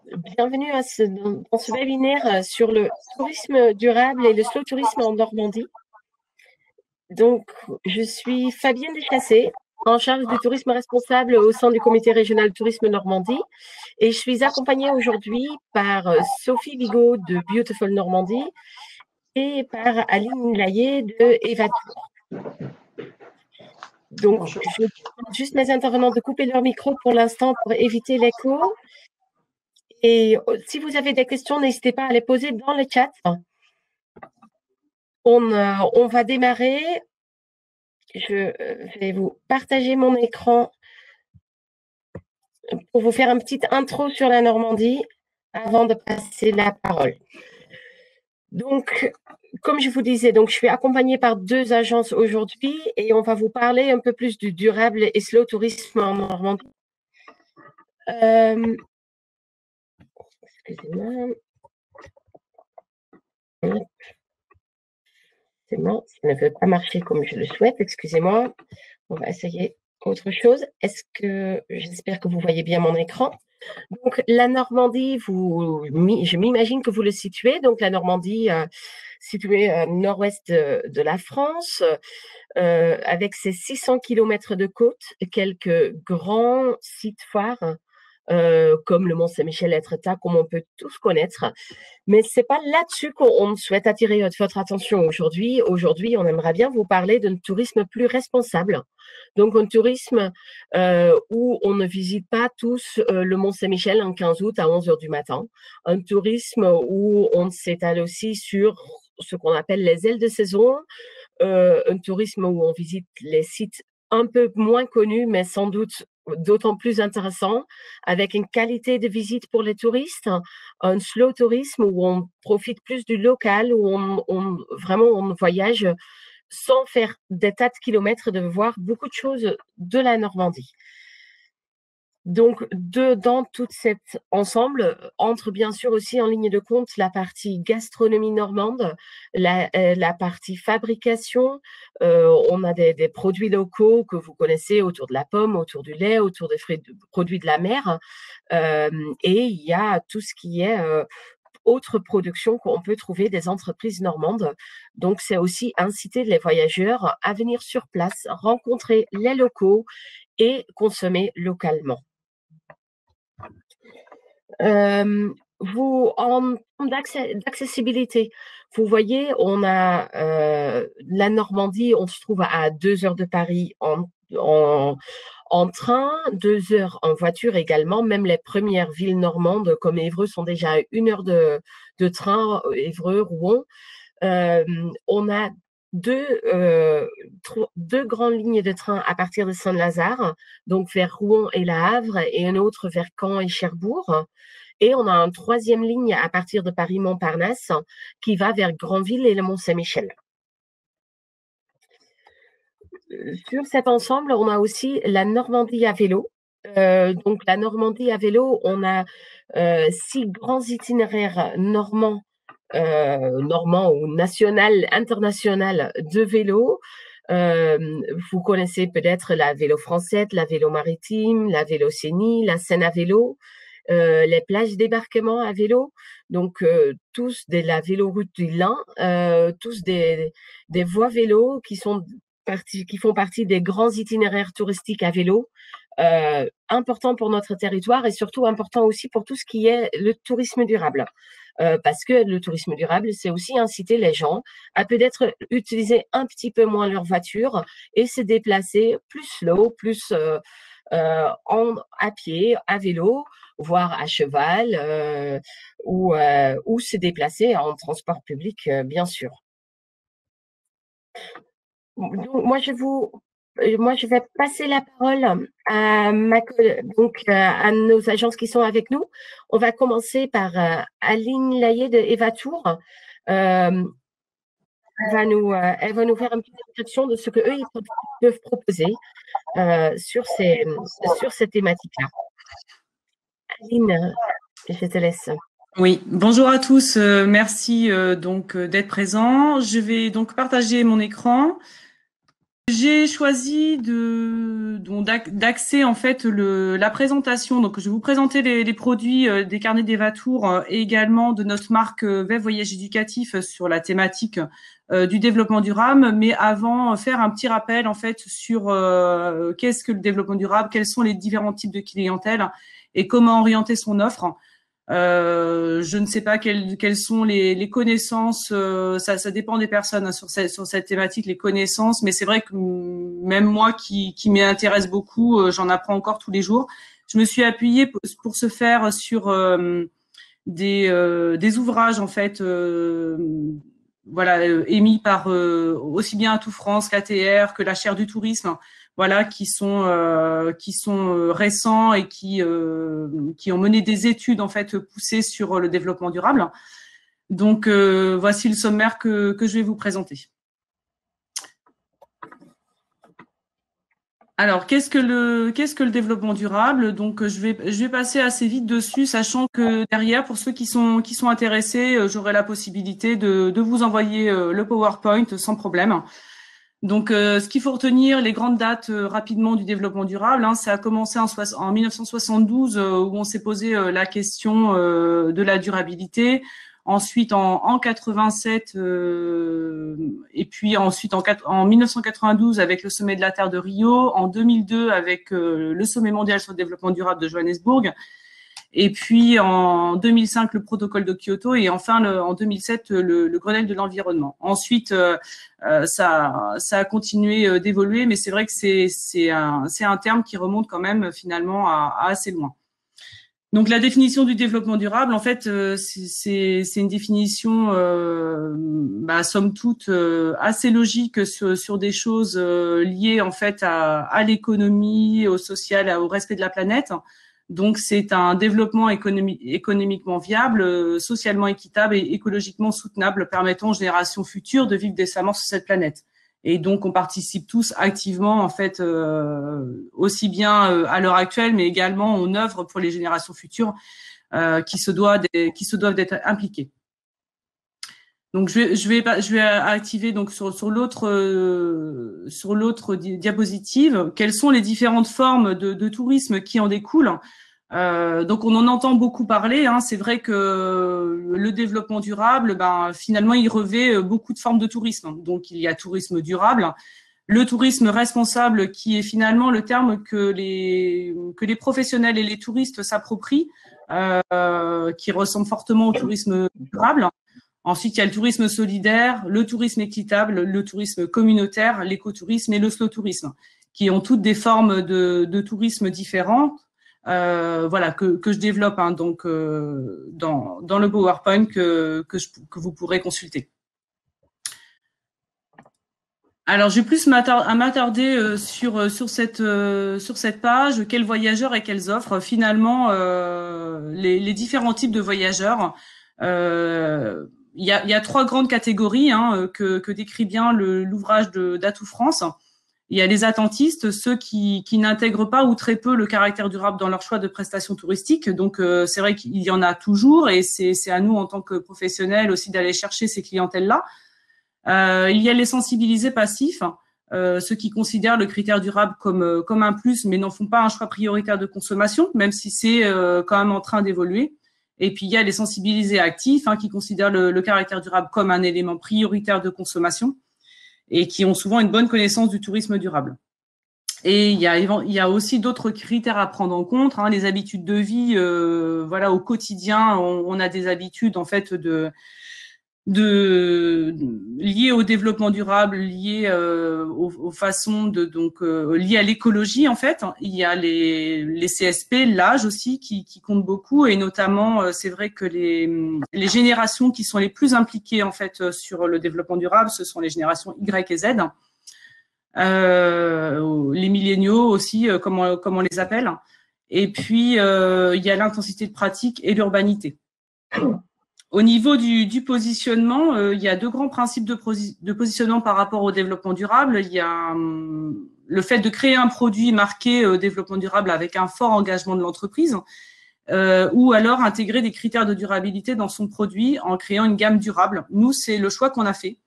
Bienvenue dans ce webinaire sur le tourisme durable et le slow tourisme en Normandie. Donc, je suis Fabienne Deschassés, en charge du tourisme responsable au sein du comité régional tourisme Normandie. Et je suis accompagnée aujourd'hui par Sophie Vigo de Beautiful Normandie et par Aline Layet de Evatour. Donc, je demande juste mes intervenants de couper leur micro pour l'instant pour éviter l'écho. Et si vous avez des questions, n'hésitez pas à les poser dans le chat. On va démarrer. Je vais vous partager mon écran pour vous faire une petite intro sur la Normandie avant de passer la parole. Donc, comme je vous disais, je suis accompagnée par 2 agences aujourd'hui et on va vous parler un peu plus du durable et slow tourisme en Normandie. Excusez-moi. C'est bon, ça ne veut pas marcher comme je le souhaite, excusez-moi. On va essayer autre chose. J'espère que vous voyez bien mon écran. Donc, la Normandie, je m'imagine que vous le situez. Donc, la Normandie, située au nord-ouest de la France, avec ses 600 km de côte, quelques grands sites phares, comme le Mont-Saint-Michel-Étretat, comme on peut tous connaître. Mais c'est pas là-dessus qu'on souhaite attirer votre attention aujourd'hui. Aujourd'hui, on aimerait bien vous parler d'un tourisme plus responsable. Donc, un tourisme où on ne visite pas tous le Mont-Saint-Michel un 15 août à 11 heures du matin. Un tourisme où on s'étale aussi sur ce qu'on appelle les ailes de saison. Un tourisme où on visite les sites un peu moins connus, mais sans doute d'autant plus intéressant, avec une qualité de visite pour les touristes, un slow tourisme où on profite plus du local, où on voyage sans faire des tas de kilomètres, de voir beaucoup de choses de la Normandie. Donc, dans tout cet ensemble, entre bien sûr aussi en ligne de compte la partie gastronomie normande, la partie fabrication. On a des produits locaux que vous connaissez autour de la pomme, autour du lait, autour des produits de la mer. Et il y a tout ce qui est autre production qu'on peut trouver des entreprises normandes. Donc, c'est aussi inciter les voyageurs à venir sur place, rencontrer les locaux et consommer localement. En termes d'accessibilité, vous voyez, on a la Normandie, on se trouve à 2 heures de Paris en train, 2 heures en voiture également. Même les premières villes normandes comme Évreux sont déjà à 1 heure de train, Évreux, Rouen. On a deux grandes lignes de train à partir de Saint-Lazare, donc vers Rouen et Le Havre, et une autre vers Caen et Cherbourg. Et on a une 3e ligne à partir de Paris-Montparnasse qui va vers Granville et le Mont-Saint-Michel. Sur cet ensemble, on a aussi la Normandie à vélo. Donc, la Normandie à vélo, on a 6 grands itinéraires normands ou national, international de vélo. Vous connaissez peut-être la Vélo Française, la Vélo Maritime, la Vélocénie, la Seine à vélo, les plages débarquement à vélo. Donc, tous la véloroute du Lin, tous des voies vélo qui font partie des grands itinéraires touristiques à vélo, important pour notre territoire et surtout important aussi pour tout ce qui est le tourisme durable. Parce que le tourisme durable, c'est aussi inciter les gens à peut-être utiliser un petit peu moins leur voiture et se déplacer plus slow, plus à pied, à vélo, voire à cheval, ou se déplacer en transport public, bien sûr. Donc, moi, je vais passer la parole à à nos agences qui sont avec nous. On va commencer par Aline Layet de Evatour. Elle va nous faire une petite description de ce qu'eux ils peuvent proposer sur ces thématiques-là. Aline, je te laisse. Oui, bonjour à tous. Merci d'être présents. Je vais donc partager mon écran. J'ai choisi d'axer en fait la présentation. Donc, je vais vous présenter les produits des carnets d'Evatour et également de notre marque VEV Voyage Éducatif sur la thématique du développement durable. Mais avant, faire un petit rappel en fait sur qu'est-ce que le développement durable, quels sont les différents types de clientèle et comment orienter son offre. Je ne sais pas quelles sont les connaissances, ça dépend des personnes hein, sur cette thématique, les connaissances, mais c'est vrai que même moi qui m'y intéresse beaucoup, j'en apprends encore tous les jours. Je me suis appuyée pour ce faire sur des ouvrages en fait voilà émis par aussi bien Atout France qu'ATR que la chaire du tourisme, voilà qui sont récents et qui ont mené des études en fait poussées sur le développement durable. Donc voici le sommaire que je vais vous présenter. Alors, qu'est-ce que le développement durable? Donc, je vais passer assez vite dessus, sachant que derrière, pour ceux qui sont intéressés, j'aurai la possibilité de vous envoyer le PowerPoint sans problème. Donc, ce qu'il faut retenir, les grandes dates rapidement du développement durable, hein, ça a commencé en 1972 où on s'est posé la question de la durabilité. Ensuite, en 87, et puis ensuite en 1992 avec le sommet de la Terre de Rio, en 2002 avec le sommet mondial sur le développement durable de Johannesburg, et puis en 2005 le protocole de Kyoto, et enfin en 2007 le Grenelle de l'environnement. Ensuite, ça a continué d'évoluer, mais c'est vrai que c'est un terme qui remonte quand même finalement à assez loin. Donc la définition du développement durable, en fait, c'est une définition, somme toute, assez logique sur des choses liées en fait à l'économie, au social, au respect de la planète. Donc c'est un développement économiquement viable, socialement équitable et écologiquement soutenable, permettant aux générations futures de vivre décemment sur cette planète. Et donc, on participe tous activement, en fait, aussi bien à l'heure actuelle, mais également on œuvre pour les générations futures qui se doivent d'être impliquées. Donc, je vais activer donc sur l'autre diapositive quelles sont les différentes formes de tourisme qui en découlent. Donc on en entend beaucoup parler, hein. C'est vrai que le développement durable, finalement, il revêt beaucoup de formes de tourisme. Donc il y a tourisme durable, le tourisme responsable, qui est finalement le terme que les professionnels et les touristes s'approprient, qui ressemble fortement au tourisme durable. Ensuite, il y a le tourisme solidaire, le tourisme équitable, le tourisme communautaire, l'écotourisme et le slow tourisme, qui ont toutes des formes de tourisme différentes. Voilà que je développe hein, donc dans le PowerPoint que vous pourrez consulter. Alors, je vais plus m'attarder sur cette page. Quels voyageurs et quelles offres? Finalement, les différents types de voyageurs. Il y a trois grandes catégories hein, que décrit bien l'ouvrage d'Atout France. Il y a les attentistes, ceux qui n'intègrent pas ou très peu le caractère durable dans leur choix de prestations touristiques. Donc, c'est vrai qu'il y en a toujours et c'est à nous, en tant que professionnels, aussi d'aller chercher ces clientèles-là. Il y a les sensibilisés passifs, ceux qui considèrent le critère durable comme un plus, mais n'en font pas un choix prioritaire de consommation, même si c'est quand même en train d'évoluer. Et puis, il y a les sensibilisés actifs qui considèrent le caractère durable comme un élément prioritaire de consommation et qui ont souvent une bonne connaissance du tourisme durable. Et il y a aussi d'autres critères à prendre en compte, hein, les habitudes de vie. Voilà, au quotidien, on a des habitudes en fait liées au développement durable, liées aux façons liées à l'écologie en fait. Il y a les CSP, l'âge aussi qui compte beaucoup, et notamment c'est vrai que les générations qui sont les plus impliquées en fait sur le développement durable, ce sont les générations Y et Z. Les milléniaux aussi, comme on les appelle. Et puis il y a l'intensité de pratique et l'urbanité. Au niveau du positionnement, il y a deux grands principes de positionnement par rapport au développement durable. Il y a le fait de créer un produit marqué développement durable avec un fort engagement de l'entreprise, ou alors intégrer des critères de durabilité dans son produit en créant une gamme durable. Nous, c'est le choix qu'on a fait.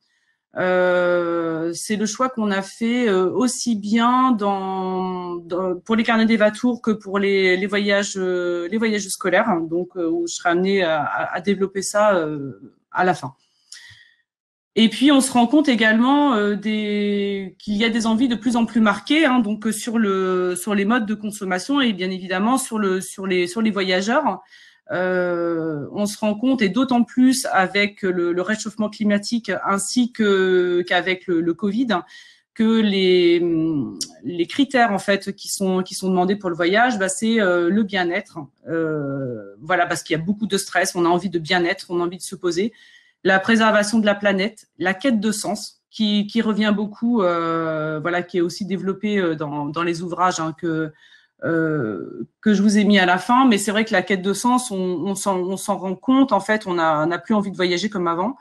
C'est le choix qu'on a fait aussi bien pour les carnets des Vatours que pour les voyages scolaires, donc où je serai amenée à développer ça à la fin. Et puis on se rend compte également qu'il y a des envies de plus en plus marquées, hein, donc sur les modes de consommation et bien évidemment sur les voyageurs. On se rend compte, et d'autant plus avec le réchauffement climatique ainsi qu'avec le Covid, que les critères en fait qui sont demandés pour le voyage, c'est le bien-être. Voilà, parce qu'il y a beaucoup de stress, on a envie de bien-être, on a envie de se poser. La préservation de la planète, la quête de sens, qui revient beaucoup, voilà, qui est aussi développée dans les ouvrages hein, que je vous ai mis à la fin. Mais c'est vrai que la quête de sens, on s'en rend compte. En fait, on n'a plus envie de voyager comme avant.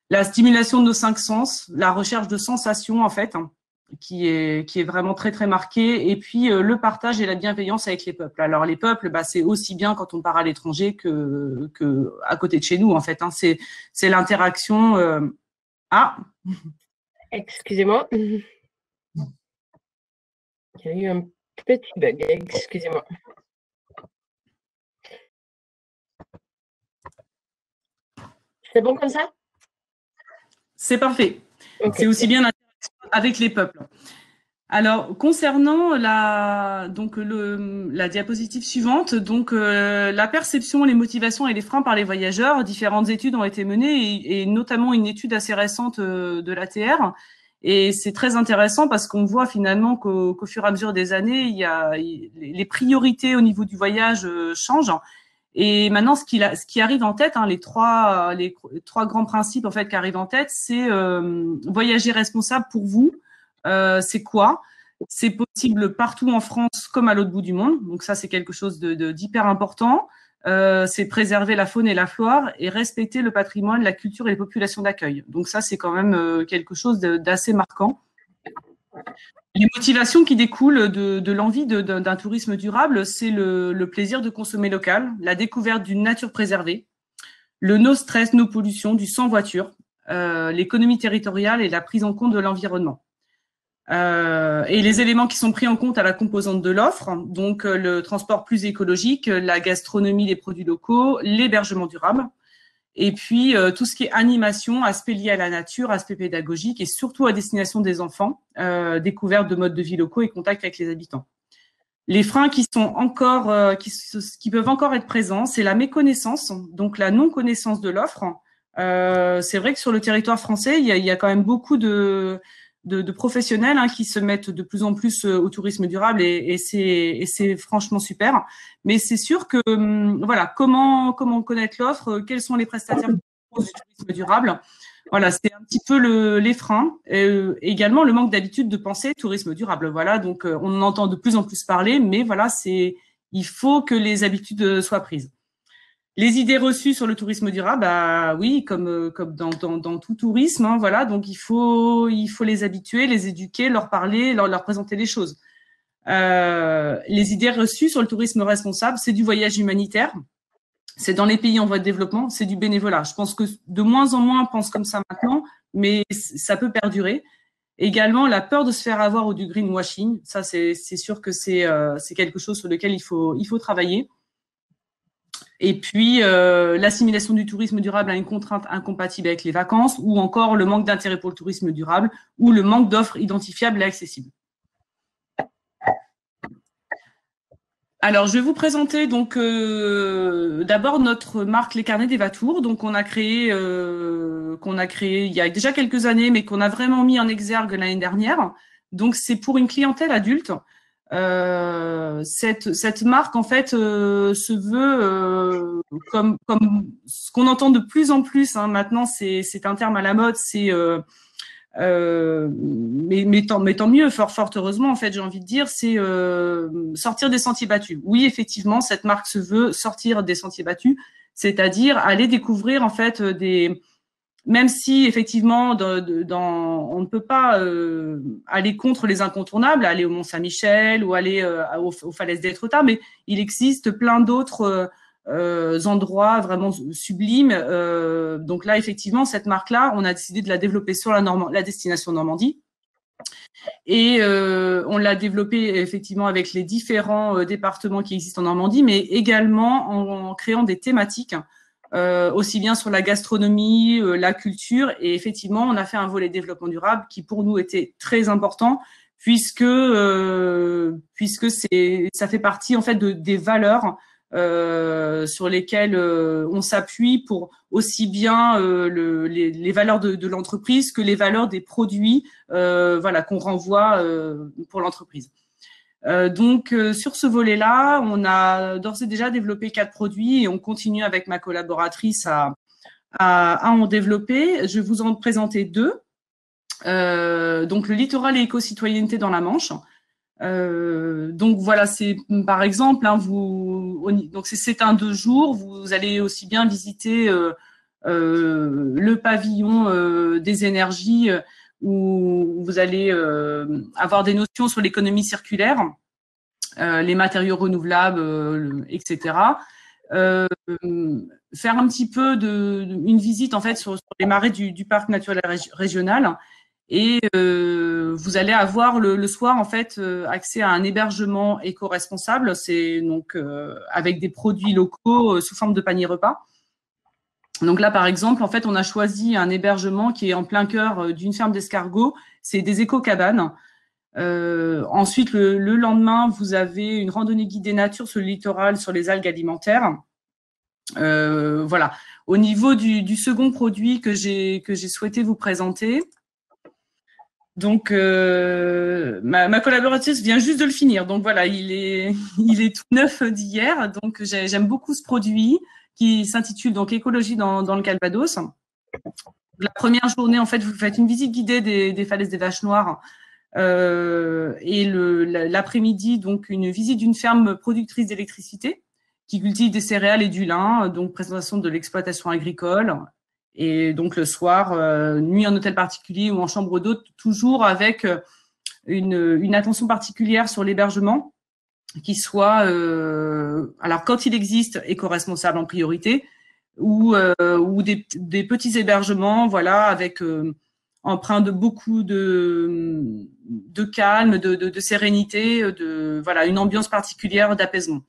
La stimulation de nos 5 sens, la recherche de sensations, en fait, hein, qui est vraiment très, très marquée. Et puis, le partage et la bienveillance avec les peuples. Alors, les peuples, c'est aussi bien quand on part à l'étranger que à côté de chez nous, en fait. Hein. C'est l'interaction. Ah, excusez-moi. Il y a eu un petit bug, excusez-moi. C'est bon comme ça? C'est parfait. Okay. C'est aussi bien l'interaction avec les peuples. Alors, concernant la diapositive suivante, donc la perception, les motivations et les freins par les voyageurs, différentes études ont été menées et notamment une étude assez récente de l'ATR. Et c'est très intéressant parce qu'on voit finalement qu'au fur et à mesure des années, les priorités au niveau du voyage changent. Et maintenant, ce qui arrive en tête, hein, les trois grands principes en fait qui arrivent en tête, c'est voyager responsable pour vous. C'est quoi? C'est possible partout en France comme à l'autre bout du monde. Donc ça, c'est quelque chose d'hyper important. C'est préserver la faune et la flore et respecter le patrimoine, la culture et les populations d'accueil. Donc ça, c'est quand même quelque chose d'assez marquant. Les motivations qui découlent de l'envie d'un tourisme durable, c'est le plaisir de consommer local, la découverte d'une nature préservée, le no stress, no pollution, du sans voiture, l'économie territoriale et la prise en compte de l'environnement. Et les éléments qui sont pris en compte à la composante de l'offre, donc le transport plus écologique, la gastronomie, les produits locaux, l'hébergement durable, et puis tout ce qui est animation, aspect lié à la nature, aspect pédagogique et surtout à destination des enfants, découverte de modes de vie locaux et contact avec les habitants. Les freins qui sont encore, qui peuvent encore être présents, c'est la méconnaissance, donc la non-connaissance de l'offre. C'est vrai que sur le territoire français, il y a quand même beaucoup de professionnels hein, qui se mettent de plus en plus au tourisme durable et c'est franchement super. Mais c'est sûr que voilà, comment connaître l'offre, quels sont les prestataires du tourisme durable. Voilà, c'est un petit peu les freins. Également le manque d'habitude de penser tourisme durable. Voilà, donc on en entend de plus en plus parler, mais voilà, il faut que les habitudes soient prises. Les idées reçues sur le tourisme durable, oui, comme dans tout tourisme, hein, voilà. Donc il faut les habituer, les éduquer, leur parler, leur présenter les choses. Les idées reçues sur le tourisme responsable, c'est du voyage humanitaire, c'est dans les pays en voie de développement, c'est du bénévolat. Je pense que de moins en moins pensent comme ça maintenant, mais ça peut perdurer. Également, la peur de se faire avoir ou du greenwashing, ça c'est sûr que c'est quelque chose sur lequel il faut travailler. Et puis, l'assimilation du tourisme durable à une contrainte incompatible avec les vacances ou encore le manque d'intérêt pour le tourisme durable ou le manque d'offres identifiables et accessibles. Alors, je vais vous présenter donc d'abord notre marque Les Carnets des Vatours, donc qu'on a créé il y a déjà quelques années, mais qu'on a vraiment mis en exergue l'année dernière. Donc, c'est pour une clientèle adulte. Cette marque en fait se veut comme ce qu'on entend de plus en plus hein, maintenant, c'est un terme à la mode, c'est mais tant mieux, fort heureusement en fait, j'ai envie de dire, c'est sortir des sentiers battus. Oui, effectivement, cette marque se veut sortir des sentiers battus, c'est-à-dire aller découvrir en fait même si effectivement on ne peut pas aller contre les incontournables, aller au Mont Saint-Michel ou aller aux falaises d'Étretat, mais il existe plein d'autres endroits vraiment sublimes. Donc là, effectivement, cette marque-là, on a décidé de la développer sur la destination Normandie. Et on l'a développée effectivement avec les différents départements qui existent en Normandie, mais également en créant des thématiques, aussi bien sur la gastronomie, la culture. Et effectivement, on a fait un volet développement durable qui pour nous était très important, puisque ça fait partie en fait des valeurs sur lesquelles on s'appuie pour aussi bien les valeurs de l'entreprise que les valeurs des produits voilà, qu'on renvoie pour l'entreprise. Donc, sur ce volet-là, on a d'ores et déjà développé 4 produits et on continue avec ma collaboratrice à en développer. Je vais vous en présenter 2. Donc, le littoral et éco-citoyenneté dans la Manche. Donc voilà, c'est par exemple, hein, donc c'est un 2 jours. Vous allez aussi bien visiter le pavillon des énergies où vous allez avoir des notions sur l'économie circulaire, les matériaux renouvelables, etc. Faire un petit peu une visite en fait sur les marais du parc naturel régional. Et vous allez avoir le soir en fait accès à un hébergement éco-responsable, c'est donc avec des produits locaux sous forme de panier repas. Donc là par exemple en fait on a choisi un hébergement qui est en plein cœur d'une ferme d'escargots, c'est des éco-cabanes. Ensuite le lendemain vous avez une randonnée guidée nature sur le littoral sur les algues alimentaires. Voilà. Au niveau du second produit que j'ai souhaité vous présenter. Donc, ma collaboratrice vient juste de le finir. Donc voilà, il est tout neuf d'hier. Donc, j'aime beaucoup ce produit qui s'intitule donc Écologie dans le Calvados. La première journée, en fait, vous faites une visite guidée des falaises des Vaches Noires. Et l'après-midi, donc une visite d'une ferme productrice d'électricité qui cultive des céréales et du lin. Donc, présentation de l'exploitation agricole. Et donc le soir, nuit en hôtel particulier ou en chambre d'hôte, toujours avec une attention particulière sur l'hébergement, qui soit, alors quand il existe, éco-responsable en priorité, ou des petits hébergements, voilà, avec empreint de beaucoup de calme, de sérénité, voilà, une ambiance particulière d'apaisement.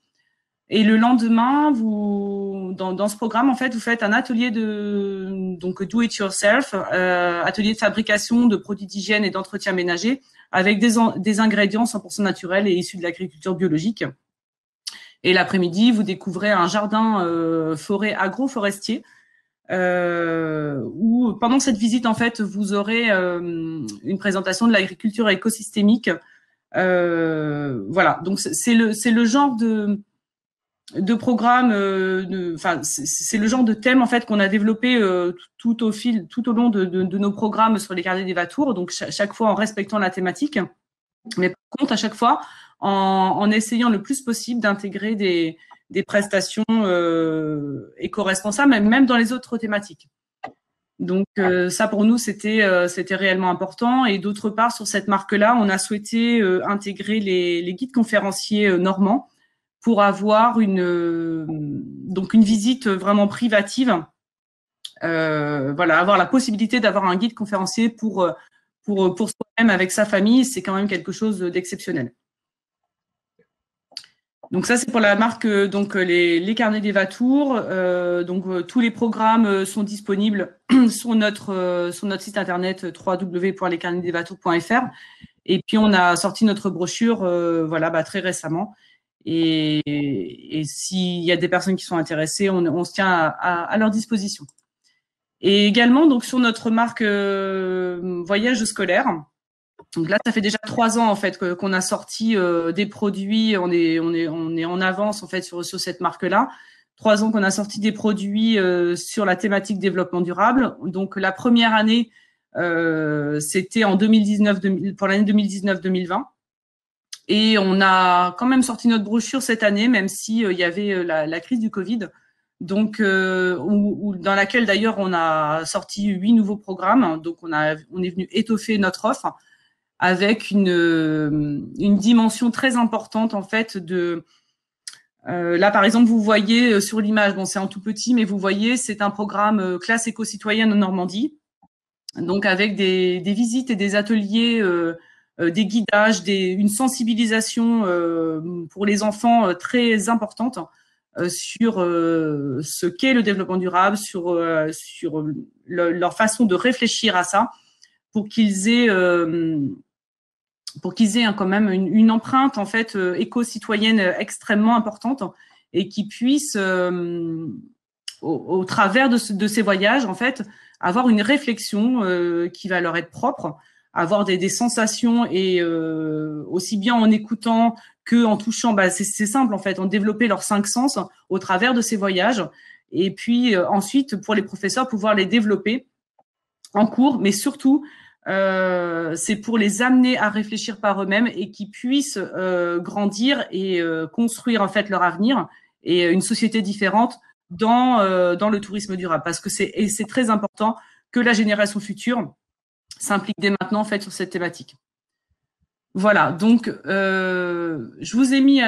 Et le lendemain, dans ce programme, en fait, vous faites un atelier donc do it yourself, atelier de fabrication de produits d'hygiène et d'entretien ménager avec des ingrédients 100% naturels et issus de l'agriculture biologique. Et l'après-midi, vous découvrez un jardin forêt agroforestier où pendant cette visite, en fait, vous aurez une présentation de l'agriculture écosystémique. Voilà. Donc c'est le genre de programme, c'est le genre de thème en fait qu'on a développé tout au long de nos programmes sur les carnets des Vatours. Donc chaque fois en respectant la thématique, mais par contre à chaque fois en essayant le plus possible d'intégrer des prestations éco-responsables, même dans les autres thématiques. Donc ça pour nous c'était réellement important. Et d'autre part sur cette marque-là, on a souhaité intégrer les guides conférenciers normands pour avoir donc une visite vraiment privative, voilà, avoir la possibilité d'avoir un guide conférencier pour soi-même avec sa famille, c'est quand même quelque chose d'exceptionnel. Donc ça c'est pour la marque donc les carnets des Vatours. Donc tous les programmes sont disponibles sur notre site internet www.lescarnetsdesvatours.fr. Et puis on a sorti notre brochure voilà très récemment. Et s'il y a des personnes qui sont intéressées, on se tient à leur disposition. Et également, donc sur notre marque voyage scolaire. Donc là, ça fait déjà 3 ans en fait qu'on a sorti des produits. On est en avance en fait sur cette marque-là. 3 ans qu'on a sorti des produits sur la thématique développement durable. Donc la première année, c'était en 2019 pour l'année 2019-2020. Et on a quand même sorti notre brochure cette année, même si il y avait la crise du Covid, donc dans laquelle d'ailleurs on a sorti 8 nouveaux programmes. Donc on est venu étoffer notre offre avec une dimension très importante en fait Là, par exemple, vous voyez sur l'image, bon, c'est en tout petit, mais vous voyez, c'est un programme classe éco-citoyenne en Normandie, donc avec des visites et des ateliers, des guidages, une sensibilisation pour les enfants très importante sur ce qu'est le développement durable, sur leur façon de réfléchir à ça, pour qu'ils aient quand même une empreinte en fait éco-citoyenne extrêmement importante et qui puissent au travers de ces voyages en fait avoir une réflexion qui va leur être propre, avoir des sensations et aussi bien en écoutant que en touchant. Bah, c'est simple en fait, on développait leurs 5 sens au travers de ces voyages et puis ensuite pour les professeurs pouvoir les développer en cours, mais surtout c'est pour les amener à réfléchir par eux-mêmes et qu'ils puissent grandir et construire en fait leur avenir et une société différente dans le tourisme durable. Parce que c'est très important que la génération future s'implique dès maintenant en fait sur cette thématique. Voilà, donc je vous ai mis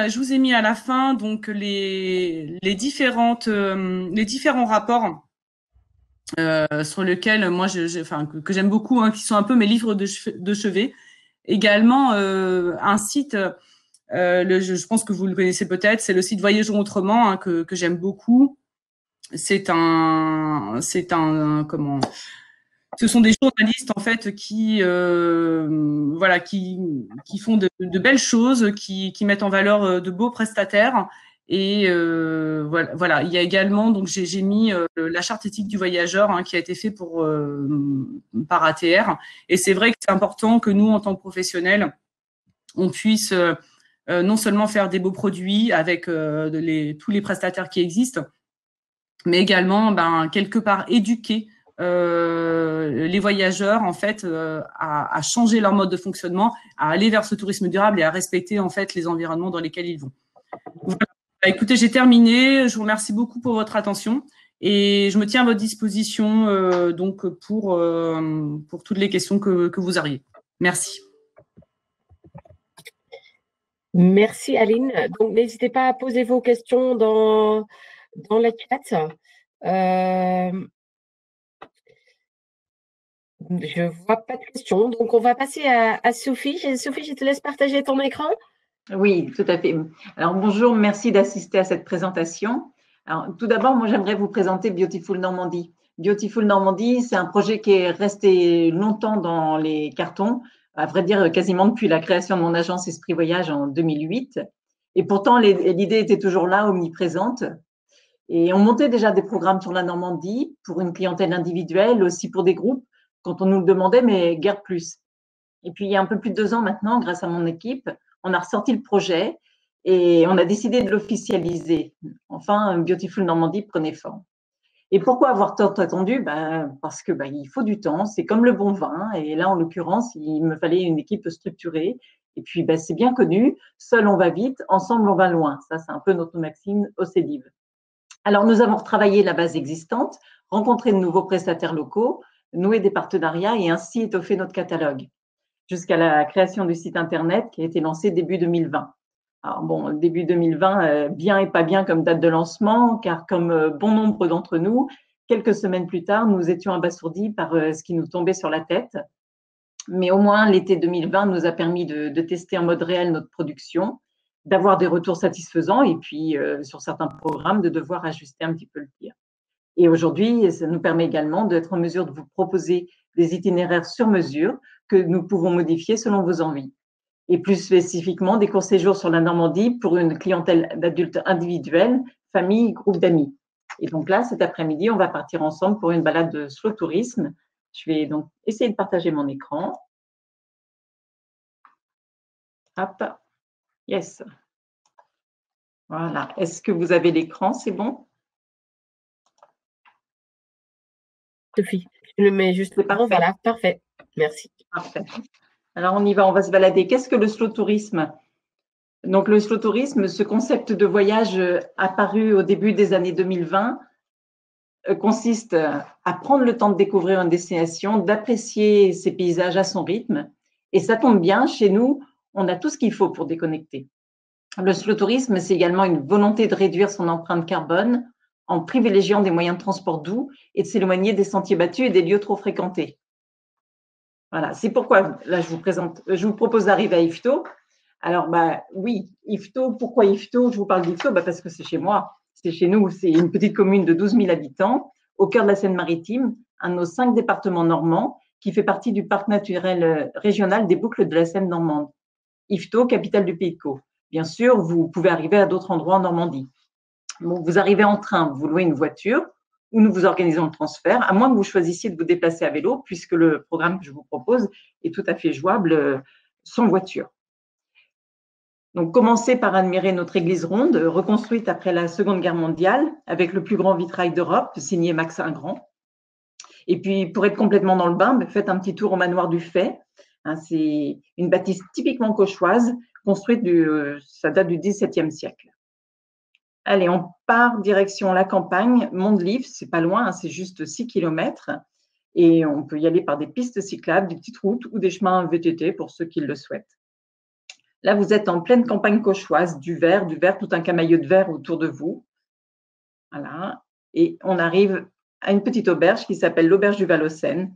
à la fin donc les différents rapports sur lesquels moi que j'aime beaucoup, hein, qui sont un peu mes livres de chevet. Également un site, je pense que vous le connaissez peut-être, c'est le site Voyageons autrement, hein, que j'aime beaucoup. C'est un comment ce sont des journalistes en fait qui voilà qui font de belles choses, qui mettent en valeur de beaux prestataires et voilà. Il y a également donc j'ai mis la charte éthique du voyageur, hein, qui a été fait par ATR et c'est vrai que c'est important que nous en tant que professionnels on puisse non seulement faire des beaux produits avec tous les prestataires qui existent, mais également quelque part éduquer les voyageurs en fait à changer leur mode de fonctionnement, à aller vers ce tourisme durable et à respecter en fait les environnements dans lesquels ils vont. Voilà. Écoutez, j'ai terminé. Je vous remercie beaucoup pour votre attention et je me tiens à votre disposition donc pour toutes les questions que vous auriez. Merci. Merci Aline. Donc n'hésitez pas à poser vos questions dans le chat. Je vois pas de questions, donc on va passer à Sophie. Sophie, je te laisse partager ton écran. Oui, tout à fait. Alors bonjour, merci d'assister à cette présentation. Alors tout d'abord, moi j'aimerais vous présenter Beautiful Normandie. Beautiful Normandie, c'est un projet qui est resté longtemps dans les cartons, à vrai dire quasiment depuis la création de mon agence Esprit Voyage en 2008. Et pourtant, l'idée était toujours là, omniprésente. Et on montait déjà des programmes sur la Normandie pour une clientèle individuelle, aussi pour des groupes, quand on nous le demandait, mais guère plus. Et puis, il y a un peu plus de 2 ans maintenant, grâce à mon équipe, on a ressorti le projet et on a décidé de l'officialiser. Enfin, Beautiful Normandie prenait forme. Et pourquoi avoir tant attendu? Parce que il faut du temps, c'est comme le bon vin. Et là, en l'occurrence, il me fallait une équipe structurée. Et puis, c'est bien connu, seul on va vite, ensemble on va loin. Ça, c'est un peu notre maxime au CEDIV. Alors, nous avons retravaillé la base existante, rencontré de nouveaux prestataires locaux, noué des partenariats et ainsi étoffé notre catalogue, jusqu'à la création du site internet qui a été lancé début 2020. Alors bon, début 2020, bien et pas bien comme date de lancement, car comme bon nombre d'entre nous, quelques semaines plus tard, nous étions abasourdis par ce qui nous tombait sur la tête. Mais au moins, l'été 2020 nous a permis de tester en mode réel notre production, d'avoir des retours satisfaisants et puis sur certains programmes, de devoir ajuster un petit peu le tir. Et aujourd'hui, ça nous permet également d'être en mesure de vous proposer des itinéraires sur mesure que nous pouvons modifier selon vos envies. Et plus spécifiquement, des courts séjours sur la Normandie pour une clientèle d'adultes individuels, familles, groupes d'amis. Et donc là, cet après-midi, on va partir ensemble pour une balade de slow tourisme. Je vais donc essayer de partager mon écran. Hop, yes. Voilà. Est-ce que vous avez l'écran? C'est bon? Sophie, je le mets juste parfait. Voilà, parfait. Merci. Parfait. Alors, on y va, on va se balader. Qu'est-ce que le slow tourisme? Donc, le slow tourisme, ce concept de voyage apparu au début des années 2020, consiste à prendre le temps de découvrir une destination, d'apprécier ses paysages à son rythme. Et ça tombe bien, chez nous, on a tout ce qu'il faut pour déconnecter. Le slow tourisme, c'est également une volonté de réduire son empreinte carbone en privilégiant des moyens de transport doux et de s'éloigner des sentiers battus et des lieux trop fréquentés. Voilà, c'est pourquoi là je vous propose d'arriver à Yvetot. Alors oui, Yvetot, pourquoi Yvetot? Je vous parle d'Yvetot parce que c'est chez moi, c'est chez nous, c'est une petite commune de 12 000 habitants au cœur de la Seine-Maritime, un de nos 5 départements normands qui fait partie du parc naturel régional des Boucles de la Seine normande. Yvetot, capitale du Pays de Caux. Bien sûr, vous pouvez arriver à d'autres endroits en Normandie. Bon, vous arrivez en train, vous louez une voiture ou nous vous organisons le transfert, à moins que vous choisissiez de vous déplacer à vélo, puisque le programme que je vous propose est tout à fait jouable sans voiture. Donc, commencez par admirer notre église ronde, reconstruite après la Seconde Guerre mondiale, avec le plus grand vitrail d'Europe, signé Max Ingrand. Et puis, pour être complètement dans le bain, faites un petit tour au manoir du Fay. C'est une bâtisse typiquement cauchoise, construite, ça date du XVIIe siècle. Allez, on part direction la campagne, Mondelive, c'est pas loin, c'est juste 6 km. Et on peut y aller par des pistes cyclables, des petites routes ou des chemins VTT pour ceux qui le souhaitent. Là, vous êtes en pleine campagne cauchoise, du vert, tout un camailleux de vert autour de vous. Voilà. Et on arrive à une petite auberge qui s'appelle l'auberge du Val-aux-Seines.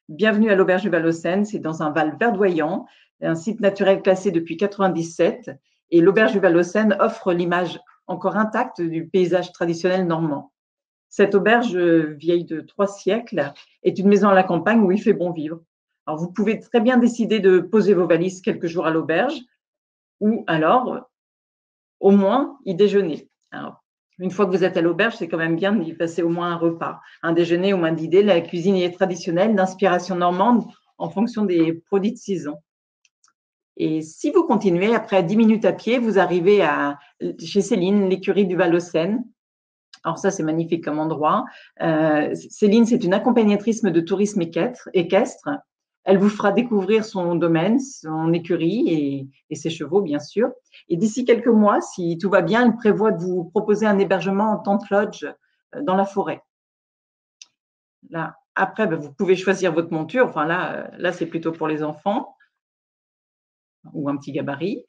Bienvenue à l'auberge du Val-aux-Seines, c'est dans un val verdoyant, un site naturel classé depuis 1997. Et l'auberge du Val-aux-Seines offre l'image encore intacte du paysage traditionnel normand. Cette auberge vieille de 3 siècles est une maison à la campagne où il fait bon vivre. Alors, vous pouvez très bien décider de poser vos valises quelques jours à l'auberge ou alors, au moins, y déjeuner. Alors, une fois que vous êtes à l'auberge, c'est quand même bien d'y passer au moins un repas, un déjeuner au moins d'idées. La cuisine est traditionnelle, d'inspiration normande en fonction des produits de saison. Et si vous continuez, après 10 minutes à pied, vous arrivez chez Céline, l'écurie du Val-aux-Seines. Alors ça, c'est magnifique comme endroit. Céline, c'est une accompagnatrice de tourisme équestre. Elle vous fera découvrir son domaine, son écurie et ses chevaux, bien sûr. Et d'ici quelques mois, si tout va bien, elle prévoit de vous proposer un hébergement en tente lodge dans la forêt. Là, après, vous pouvez choisir votre monture. Enfin, là c'est plutôt pour les enfants ou un petit gabarit.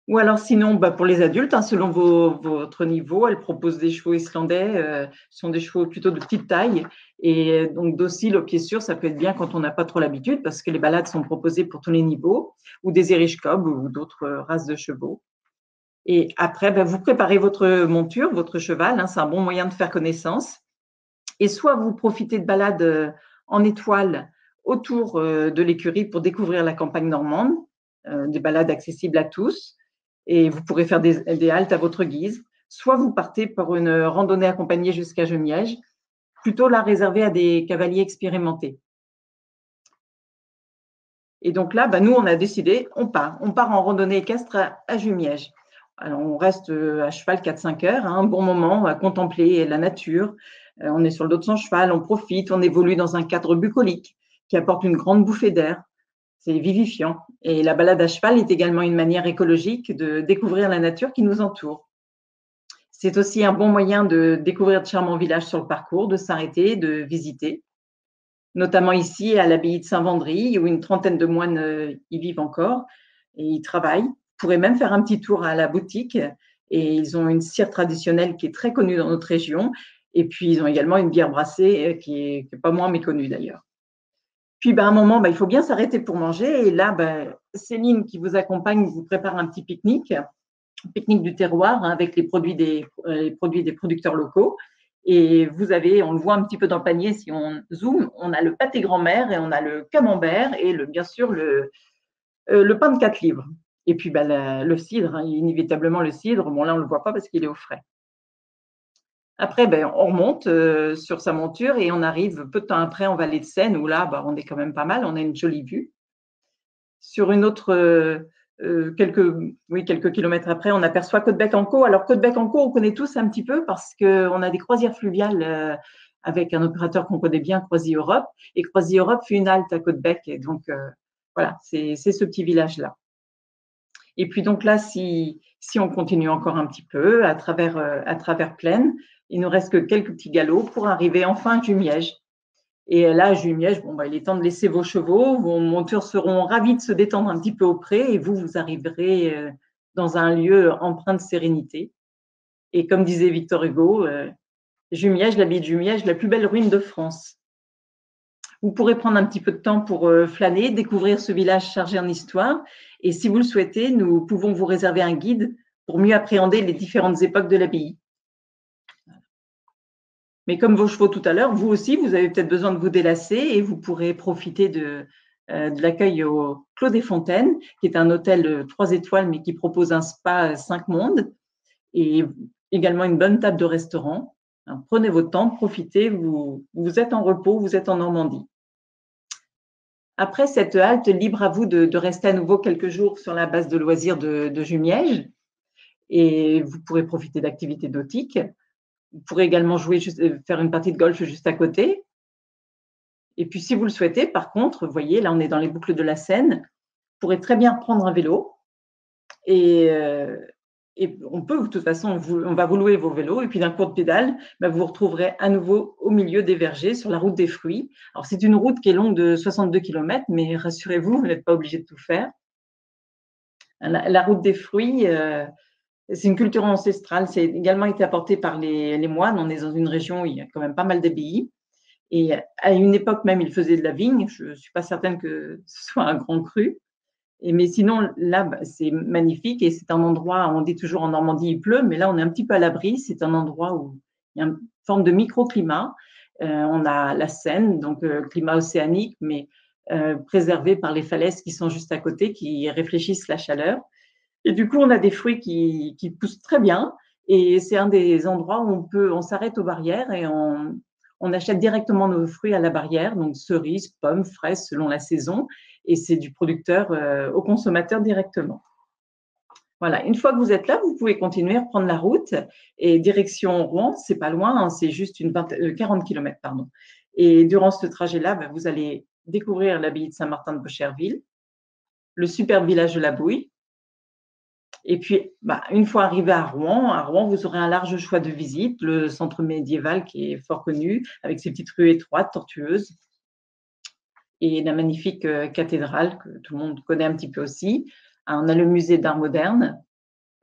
Ou alors sinon, pour les adultes, selon votre niveau, elle propose des chevaux islandais, ce sont des chevaux plutôt de petite taille et donc dociles au pied sûr, ça peut être bien quand on n'a pas trop l'habitude parce que les balades sont proposées pour tous les niveaux, ou des Irish Cob ou d'autres races de chevaux. Et après, vous préparez votre monture, votre cheval, c'est un bon moyen de faire connaissance. Et soit vous profitez de balades en étoile autour de l'écurie pour découvrir la campagne normande, des balades accessibles à tous, et vous pourrez faire des haltes à votre guise. Soit vous partez pour une randonnée accompagnée jusqu'à Jumièges, plutôt la réservée à des cavaliers expérimentés. Et donc là, nous, on a décidé, on part en randonnée équestre à Jumièges. Alors, on reste à cheval 4-5 heures, un bon moment à contempler la nature. On est sur le dos de son cheval, on profite, on évolue dans un cadre bucolique qui apporte une grande bouffée d'air. C'est vivifiant. Et la balade à cheval est également une manière écologique de découvrir la nature qui nous entoure. C'est aussi un bon moyen de découvrir de charmants villages sur le parcours, de s'arrêter, de visiter. Notamment ici, à l'abbaye de Saint-Vendry, où une trentaine de moines y vivent encore et y travaillent. Vous pourrez même faire un petit tour à la boutique. Et ils ont une cire traditionnelle qui est très connue dans notre région. Et puis, ils ont également une bière brassée qui est pas moins méconnue d'ailleurs. Puis, à un moment, il faut bien s'arrêter pour manger. Et là, Céline, qui vous accompagne, vous prépare un petit pique-nique du terroir avec les produits des producteurs locaux. Et vous avez, on le voit un petit peu dans le panier, si on zoome, on a le pâté grand-mère et on a le camembert et bien sûr le pain de 4 livres. Et puis, le cidre, inévitablement le cidre. Bon, là, on ne le voit pas parce qu'il est au frais. Après, on remonte sur sa monture et on arrive peu de temps après en vallée de Seine où là, on est quand même pas mal, on a une jolie vue. Sur une autre, quelques kilomètres après, on aperçoit Caudebec-en-Caux. Alors, Caudebec-en-Caux, on connaît tous un petit peu parce qu'on a des croisières fluviales avec un opérateur qu'on connaît bien, Croisier Europe. Et Croisier Europe fait une halte à Caudebec. Et donc, voilà, c'est ce petit village-là. Et puis donc là, si on continue encore un petit peu à travers Plaine, il nous reste que quelques petits galops pour arriver enfin à Jumièges. Et là, à Jumièges, il est temps de laisser vos chevaux. Vos montures seront ravis de se détendre un petit peu au pré et vous arriverez dans un lieu empreint de sérénité. Et comme disait Victor Hugo, Jumièges, l'abbaye de Jumièges, la plus belle ruine de France. Vous pourrez prendre un petit peu de temps pour flâner, découvrir ce village chargé en histoire. Et si vous le souhaitez, nous pouvons vous réserver un guide pour mieux appréhender les différentes époques de l'abbaye. Mais comme vos chevaux tout à l'heure, vous aussi, vous avez peut-être besoin de vous délasser et vous pourrez profiter de l'accueil au Clos des Fontaines, qui est un hôtel 3 étoiles, mais qui propose un spa 5 mondes et également une bonne table de restaurant. Alors, prenez votre temps, profitez, vous êtes en repos, vous êtes en Normandie. Après cette halte, libre à vous de rester à nouveau quelques jours sur la base de loisirs de Jumièges et vous pourrez profiter d'activités nautiques. Vous pourrez également faire une partie de golf juste à côté. Et puis, si vous le souhaitez, par contre, vous voyez, là, on est dans les boucles de la Seine, vous pourrez très bien prendre un vélo et on peut, de toute façon, on va vous louer vos vélos et puis d'un coup de pédale, vous vous retrouverez à nouveau au milieu des vergers sur la route des fruits. Alors, c'est une route qui est longue de 62 km, mais rassurez-vous, vous n'êtes pas obligé de tout faire. La route des fruits, c'est une culture ancestrale. C'est également été apporté par les moines. On est dans une région où il y a quand même pas mal d'abbayes. Et à une époque même, ils faisaient de la vigne. Je ne suis pas certaine que ce soit un grand cru. Mais sinon, là, c'est magnifique et c'est un endroit, on dit toujours en Normandie, il pleut, mais là, on est un petit peu à l'abri. C'est un endroit où il y a une forme de microclimat. On a la Seine, donc climat océanique, mais préservé par les falaises qui sont juste à côté, qui réfléchissent la chaleur. Et du coup, on a des fruits qui poussent très bien. Et c'est un des endroits où on s'arrête aux barrières et on achète directement nos fruits à la barrière, donc cerises, pommes, fraises selon la saison. Et c'est du producteur au consommateur directement. Voilà, une fois que vous êtes là, vous pouvez continuer à prendre la route et direction Rouen, c'est pas loin, hein, c'est juste 40 km, pardon. Et durant ce trajet-là, vous allez découvrir l'abbaye de Saint-Martin de Bocherville, le superbe village de la Bouille. Et puis, une fois arrivé à Rouen, vous aurez un large choix de visites, le centre médiéval qui est fort connu, avec ses petites rues étroites, tortueuses, et la magnifique cathédrale que tout le monde connaît un petit peu aussi. On a le musée d'art moderne,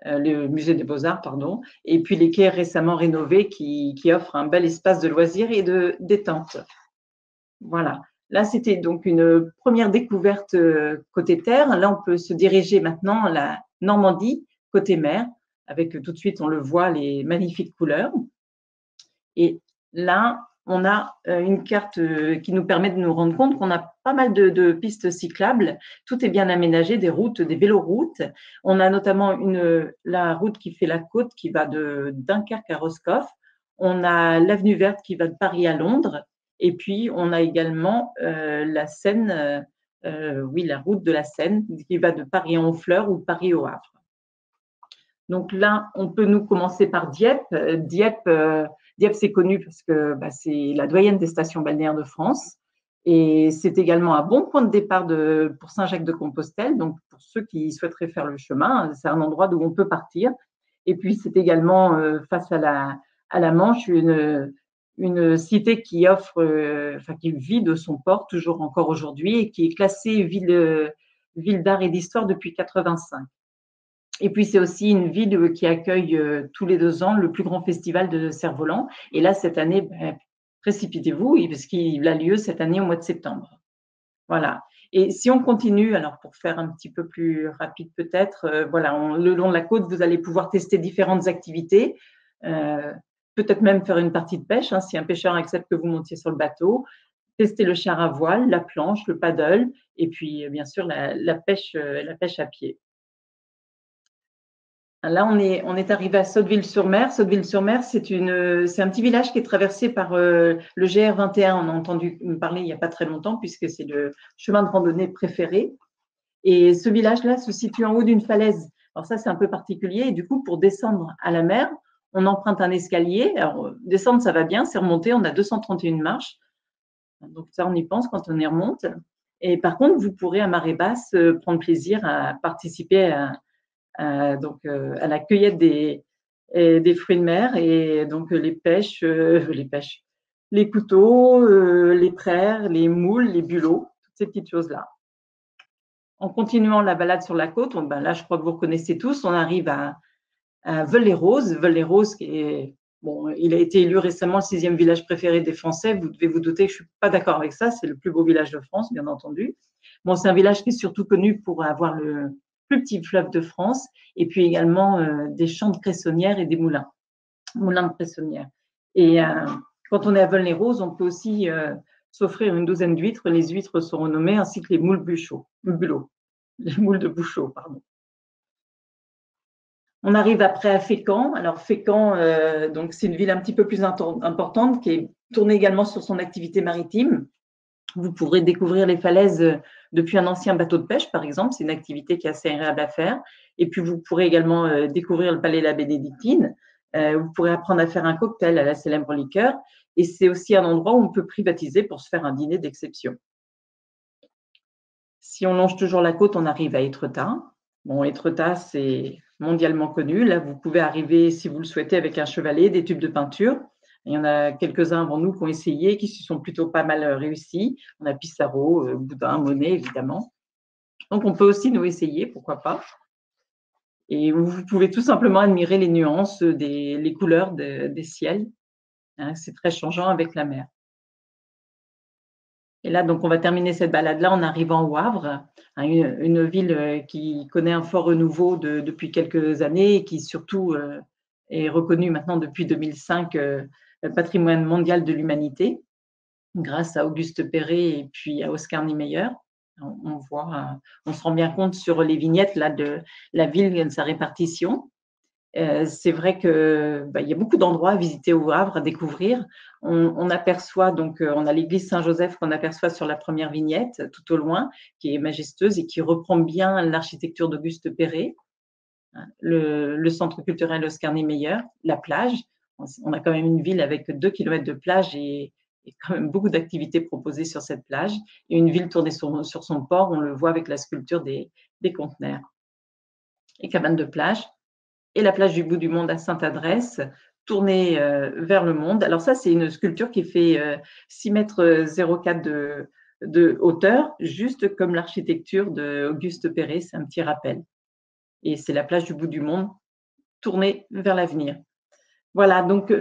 le musée des beaux-arts, pardon, et puis les quais récemment rénovés qui offrent un bel espace de loisirs et de détente. Voilà. Là, c'était donc une première découverte côté terre. Là, on peut se diriger maintenant à la Normandie, côté mer, avec tout de suite, on le voit, les magnifiques couleurs. Et là, on a une carte qui nous permet de nous rendre compte qu'on a pas mal de pistes cyclables. Tout est bien aménagé, des routes, des véloroutes. On a notamment la route qui fait la côte qui va de Dunkerque à Roscoff. On a l'avenue verte qui va de Paris à Londres. Et puis, on a également la Seine, la route de la Seine qui va de Paris à Honfleur ou de Paris au Havre. Donc là, on peut nous commencer par Dieppe. Dieppe, c'est connu parce que c'est la doyenne des stations balnéaires de France. Et c'est également un bon point de départ pour Saint-Jacques-de-Compostelle. Donc, pour ceux qui souhaiteraient faire le chemin, c'est un endroit d'où on peut partir. Et puis, c'est également face à la Manche, une cité qui qui vit de son port toujours encore aujourd'hui et qui est classée ville d'art et d'histoire depuis 1985. Et puis, c'est aussi une ville qui accueille tous les 2 ans le plus grand festival de cerf-volant. Et là, cette année, précipitez-vous, parce qu'il a lieu cette année au mois de septembre. Voilà. Et si on continue, alors pour faire un petit peu plus rapide peut-être, le long de la côte, vous allez pouvoir tester différentes activités, peut-être même faire une partie de pêche, si un pêcheur accepte que vous montiez sur le bateau, tester le char à voile, la planche, le paddle, et puis bien sûr la pêche à pied. Là, on est arrivé à Sotteville-sur-Mer. Sotteville-sur-Mer, c'est un petit village qui est traversé par le GR21. On a entendu parler il n'y a pas très longtemps puisque c'est le chemin de randonnée préféré. Et ce village-là se situe en haut d'une falaise. Alors ça, c'est un peu particulier. Et du coup, pour descendre à la mer, on emprunte un escalier. Alors, descendre, ça va bien. C'est remonter. On a 231 marches. Donc ça, on y pense quand on y remonte. Et par contre, vous pourrez à marée basse prendre plaisir à participer à la cueillette des fruits de mer et donc les couteaux, les praires, les moules, les bulots, toutes ces petites choses-là. En continuant la balade sur la côte, là, je crois que vous reconnaissez tous, on arrive à Veules-les-Roses. Veules-les-Roses, qui est, bon, il a été élu récemment le 6e village préféré des Français. Vous devez vous douter que je ne suis pas d'accord avec ça. C'est le plus beau village de France, bien entendu. Bon, c'est un village qui est surtout connu pour avoir le plus petit fleuve de France et puis également des champs de cressonnières et des moulins de cressonnières. Et quand on est à Veules-les-Roses, on peut aussi s'offrir une douzaine d'huîtres. Les huîtres sont renommées ainsi que les moules bulots. Les moules de Bouchot, pardon. On arrive après à Fécamp. Alors Fécamp, donc c'est une ville un petit peu plus importante qui est tournée également sur son activité maritime. Vous pourrez découvrir les falaises depuis un ancien bateau de pêche, par exemple. C'est une activité qui est assez agréable à faire. Et puis vous pourrez également découvrir le palais La Bénédictine. Vous pourrez apprendre à faire un cocktail à la célèbre liqueur. Et c'est aussi un endroit où on peut privatiser pour se faire un dîner d'exception. Si on longe toujours la côte, on arrive à Étretat. Bon, Étretat, c'est mondialement connu. Là, vous pouvez arriver, si vous le souhaitez, avec un chevalet, des tubes de peinture. Il y en a quelques-uns avant nous qui ont essayé, qui se sont plutôt pas mal réussis. On a Pissarro, Boudin, Monet, évidemment. Donc, on peut aussi nous essayer, pourquoi pas. Et vous pouvez tout simplement admirer les nuances, les couleurs des ciels. Hein, c'est très changeant avec la mer. Et là, donc, on va terminer cette balade-là en arrivant au Havre, hein, une ville qui connaît un fort renouveau depuis quelques années et qui surtout est reconnue maintenant depuis 2005 patrimoine mondial de l'humanité grâce à Auguste Perret et puis à Oscar Niemeyer. On se rend bien compte sur les vignettes là, de la ville et de sa répartition. C'est vrai qu'il y a beaucoup d'endroits à visiter au Havre, à découvrir. On aperçoit, donc, on a l'église Saint-Joseph qu'on aperçoit sur la première vignette, tout au loin, qui est majestueuse et qui reprend bien l'architecture d'Auguste Perret. Le centre culturel Oscar Niemeyer, la plage. On a quand même une ville avec 2 km de plage et quand même beaucoup d'activités proposées sur cette plage. Et une ville tournée sur son port, on le voit avec la sculpture des conteneurs. Et cabanes de plage. Et la plage du bout du monde à Sainte-Adresse, tournée vers le monde. Alors ça, c'est une sculpture qui fait 6,04 m de hauteur, juste comme l'architecture d'Auguste Perret, c'est un petit rappel. Et c'est la plage du bout du monde, tournée vers l'avenir. Voilà, donc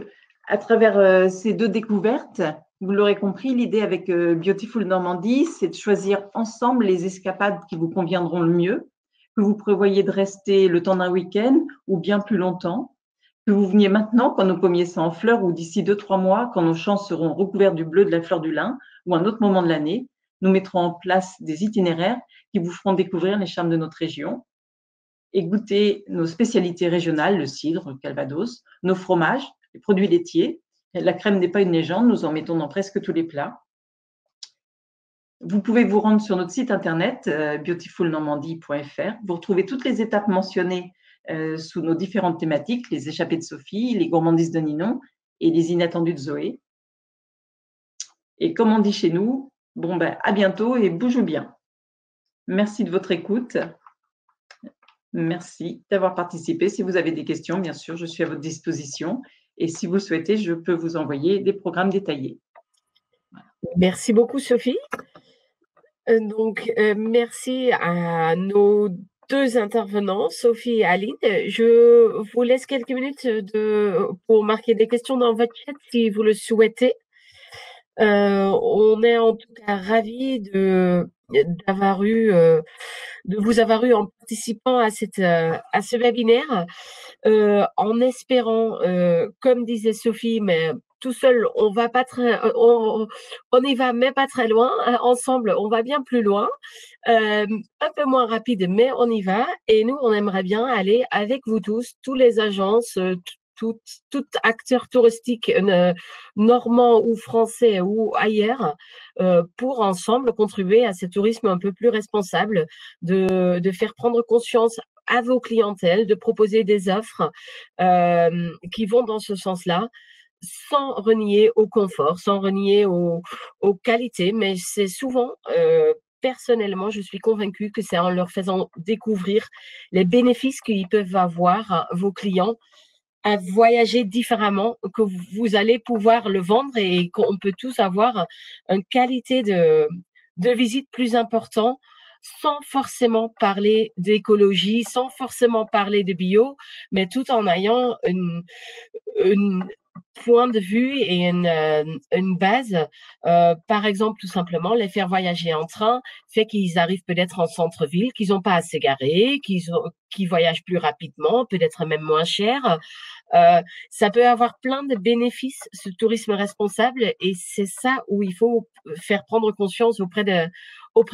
à travers ces 2 découvertes, vous l'aurez compris, l'idée avec Beautiful Normandie, c'est de choisir ensemble les escapades qui vous conviendront le mieux, que vous prévoyez de rester le temps d'un week-end ou bien plus longtemps, que vous veniez maintenant quand nos pommiers sont en fleurs ou d'ici 2-3 mois quand nos champs seront recouverts du bleu de la fleur du lin ou un autre moment de l'année, nous mettrons en place des itinéraires qui vous feront découvrir les charmes de notre région et goûter nos spécialités régionales, le cidre, le calvados, nos fromages, les produits laitiers. La crème n'est pas une légende, nous en mettons dans presque tous les plats. Vous pouvez vous rendre sur notre site internet beautifulnormandie.fr. Vous retrouvez toutes les étapes mentionnées sous nos différentes thématiques, les échappées de Sophie, les gourmandises de Ninon et les inattendus de Zoé. Et comme on dit chez nous, à bientôt et bougez bien. Merci de votre écoute. Merci d'avoir participé. Si vous avez des questions, bien sûr, je suis à votre disposition. Et si vous le souhaitez, je peux vous envoyer des programmes détaillés. Voilà. Merci beaucoup, Sophie. Donc, merci à nos 2 intervenants, Sophie et Aline. Je vous laisse quelques minutes pour marquer des questions dans votre chat si vous le souhaitez. On est en tout cas ravis de vous avoir eu en participant à ce webinaire, en espérant, comme disait Sophie, mais tout seul, on n'y va même pas très loin. Ensemble, on va bien plus loin. Un peu moins rapide, mais on y va. Et nous, on aimerait bien aller avec vous tous les agences, tout acteur touristique normand ou français ou ailleurs, pour ensemble contribuer à ce tourisme un peu plus responsable, de faire prendre conscience à vos clientèles, de proposer des offres qui vont dans ce sens-là, sans renier au confort, sans renier aux qualités, mais c'est souvent, personnellement, je suis convaincue que c'est en leur faisant découvrir les bénéfices qu'ils peuvent avoir, vos clients, à voyager différemment, que vous allez pouvoir le vendre et qu'on peut tous avoir une qualité de visite plus importante sans forcément parler d'écologie, sans forcément parler de bio, mais tout en ayant une point de vue et une base. Par exemple, tout simplement, les faire voyager en train fait qu'ils arrivent peut-être en centre-ville, qu'ils n'ont pas à s'égarer, qu'ils voyagent plus rapidement, peut-être même moins cher. Ça peut avoir plein de bénéfices, ce tourisme responsable, et c'est ça où il faut faire prendre conscience auprès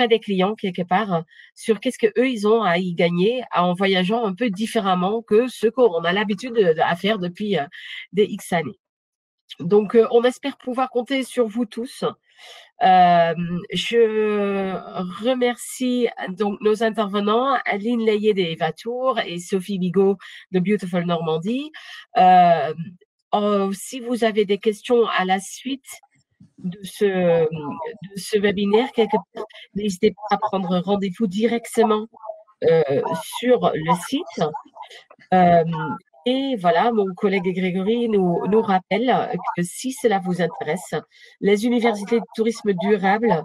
des clients, quelque part, sur qu'est-ce que eux ils ont à y gagner en voyageant un peu différemment que ce qu'on a l'habitude à faire depuis des X années. Donc, on espère pouvoir compter sur vous tous. Je remercie donc nos intervenants, Aline Layet des Vatour et Sophie Bigot de Beautiful Normandie. Si vous avez des questions à la suite de ce webinaire, quelque part, n'hésitez pas à prendre rendez-vous directement sur le site. Et voilà, mon collègue Grégory nous rappelle que si cela vous intéresse, les universités de tourisme durable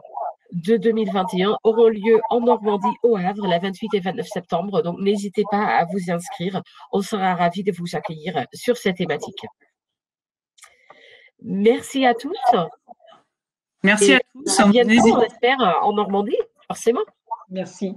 de 2021 auront lieu en Normandie, au Havre, les 28 et 29 septembre. Donc, n'hésitez pas à vous y inscrire. On sera ravis de vous accueillir sur cette thématique. Merci à tous. Merci à tous. À bientôt, on espère, en Normandie, forcément. Merci.